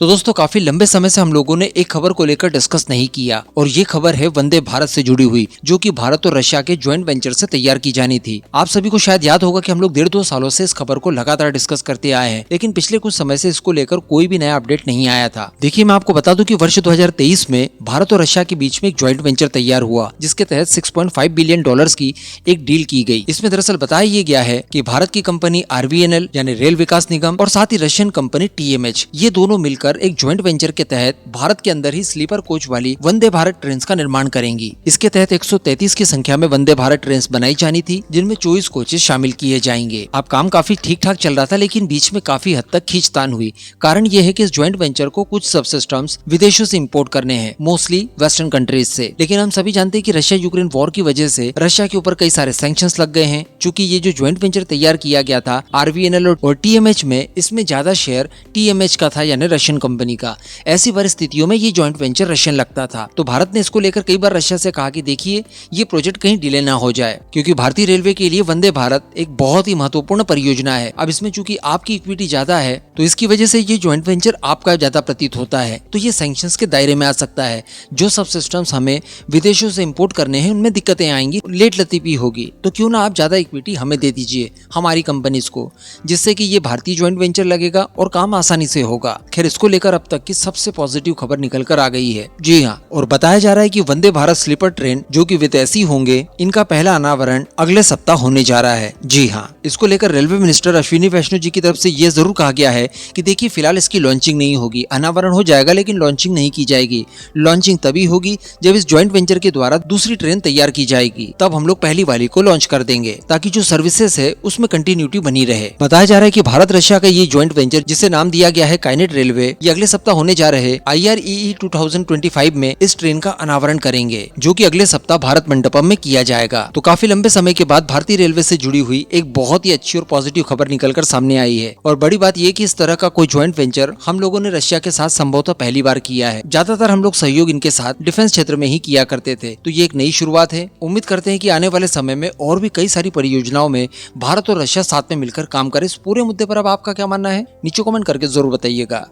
तो दोस्तों काफी लंबे समय से हम लोगों ने एक खबर को लेकर डिस्कस नहीं किया और ये खबर है वंदे भारत से जुड़ी हुई, जो कि भारत और रशिया के ज्वाइंट वेंचर से तैयार की जानी थी। आप सभी को शायद याद होगा कि हम लोग 1.5-2 सालों से इस खबर को लगातार डिस्कस करते आए हैं, लेकिन पिछले कुछ समय से इसको लेकर कोई भी नया अपडेट नहीं आया था। देखिए, मैं आपको बता दूं कि वर्ष 2023 में भारत और रशिया के बीच में एक ज्वाइंट वेंचर तैयार हुआ, जिसके तहत $6.5 बिलियन की एक डील की गई। इसमें दरअसल बताया ये गया है कि भारत की कंपनी RVNL यानी रेल विकास निगम और साथ ही रशियन कंपनी TMH, ये दोनों मिलकर एक ज्वाइंट वेंचर के तहत भारत के अंदर ही स्लीपर कोच वाली वंदे भारत ट्रेन का निर्माण करेंगी। इसके तहत 133 की संख्या में वंदे भारत ट्रेन बनाई जानी थी, जिनमें 24 कोचेस शामिल किए जाएंगे। अब काम काफी ठीक ठाक चल रहा था, लेकिन बीच में काफी हद तक खींचतान हुई। कारण यह है कि इस ज्वाइंट वेंचर को कुछ सब सिस्टम्स विदेशों से इंपोर्ट करने हैं, मोस्टली वेस्टर्न कंट्रीज से। लेकिन हम सभी जानते हैं कि रशिया यूक्रेन वॉर की वजह से रशिया के ऊपर कई सारे सैंक्शंस लग गए हैं। चूंकि ये जो ज्वाइंट वेंचर तैयार किया गया था RVNL और TMH में, इसमें ज्यादा शेयर TMH का था, यानी रशियन कंपनी का। ऐसी परिस्थितियों में ये जॉइंट वेंचर रशियन लगता था। तो भारत ने इसको लेकर कई बार रशिया से कहा कि देखिए, ये प्रोजेक्ट कहीं डिले ना हो जाए, क्योंकि भारतीय रेलवे के लिए वंदे भारत एक बहुत ही महत्वपूर्ण परियोजना है। अब इसमें चूंकि आपकी इक्विटी ज्यादा है, तो इसकी वजह से ये जॉइंट वेंचर आपका ज्यादा प्रतीत होता है, तो ये सैंक्शंस के दायरे में आ सकता है। जो सब सिस्टम्स हमें विदेशों से इम्पोर्ट करने हैं, उनमें दिक्कतें आएंगी, लेट लतीफी होगी। तो क्यों ना आप ज्यादा इक्विटी हमें दे दीजिए, हमारी कंपनीज को, जिससे कि ये भारतीय जॉइंट वेंचर लगेगा और काम आसानी से होगा। खैर, इसको लेकर अब तक की सबसे पॉजिटिव खबर निकल कर आ गई है। जी हाँ, और बताया जा रहा है कि वंदे भारत स्लीपर ट्रेन जो कि विदेशी होंगे, इनका पहला अनावरण अगले सप्ताह होने जा रहा है। जी हाँ, इसको लेकर रेलवे मिनिस्टर अश्विनी वैष्णव जी की तरफ से ये जरूर कहा गया है कि देखिए, फिलहाल इसकी लॉन्चिंग नहीं होगी। अनावरण हो जाएगा, लेकिन लॉन्चिंग नहीं की जाएगी। लॉन्चिंग तभी होगी जब इस ज्वाइंट वेंचर के द्वारा दूसरी ट्रेन तैयार की जाएगी, तब हम लोग पहली वाली को लॉन्च कर देंगे, ताकि जो सर्विसेज है उसमें कंटिन्यूटी बनी रहे। बताया जा रहा है कि भारत रशिया का ये ज्वाइंट वेंचर, जिसे नाम दिया गया है काइनेट रेलवे, ये अगले सप्ताह होने जा रहे IREE 2025 में इस ट्रेन का अनावरण करेंगे, जो कि अगले सप्ताह भारत मंडपम में किया जाएगा। तो काफी लंबे समय के बाद भारतीय रेलवे से जुड़ी हुई एक बहुत ही अच्छी और पॉजिटिव खबर निकलकर सामने आई है। और बड़ी बात यह कि इस तरह का कोई ज्वाइंट वेंचर हम लोगों ने रशिया के साथ संभवतः पहली बार किया है। ज्यादातर हम लोग सहयोग इनके साथ डिफेंस क्षेत्र में ही किया करते थे, तो ये एक नई शुरुआत है। उम्मीद करते हैं कि आने वाले समय में और भी कई सारी परियोजनाओं में भारत और रशिया साथ में मिलकर काम करे। इस पूरे मुद्दे पर अब आपका क्या मानना है, नीचे कमेंट करके जरूर बताइएगा।